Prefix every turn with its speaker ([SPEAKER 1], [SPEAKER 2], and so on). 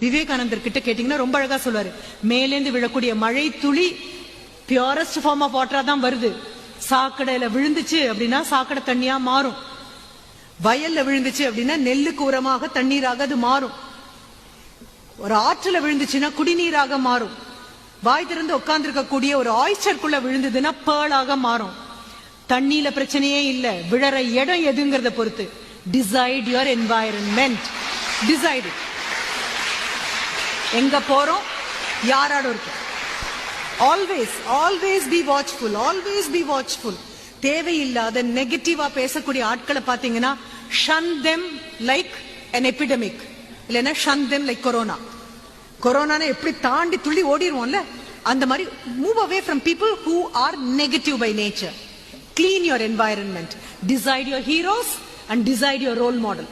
[SPEAKER 1] விவேகானந்தர் கிட்ட கேட்டீங்கன்னா ரொம்ப அழகா சொல்லுவாரு, மேலேந்து விழக்கூடிய மழை துளி பியூரஸ்ட் ஃபார்ம் ஆஃப் வாட்டரா தான் வருது. சாக்கடையில விழுந்துச்சு அப்படின்னா சாக்கடை தண்ணியா மாறும். வயல்ல விழுந்துச்சு அப்படின்னா நெல்லுக்கு உரமாக தண்ணீராக அது மாறும். ஒரு ஆற்றுல விழுந்துச்சுன்னா குடிநீராக மாறும். வாய் திறந்து உட்கார்ந்து இருக்கக்கூடிய ஒரு ஆய்ச்சருக்குள்ள விழுந்ததுன்னா பேர்லாக மாறும். தண்ணியில பிரச்சனையே இல்ல, விழற இடம் எதுங்கிறத பொறுத்து. Decide your environment. டிசைட் எங்க போறோம், யாரோட இருக்கு. Always always be watchful, always be watchful. தேவையில்லாத நெகட்டிவா பேசக்கூடிய ஆட்களை பாத்தீங்கன்னா ஷன் தெம் லைக் an epidemic, இல்லைன்னா ஷன் தெம் லைக் கொரோனா. கொரோனா எப்படி தாண்டி துள்ளி ஓடிடுவோம்ல, அந்த மாதிரி move away from people who are negative by nature. Clean your environment. Decide your heroes and decide your role model.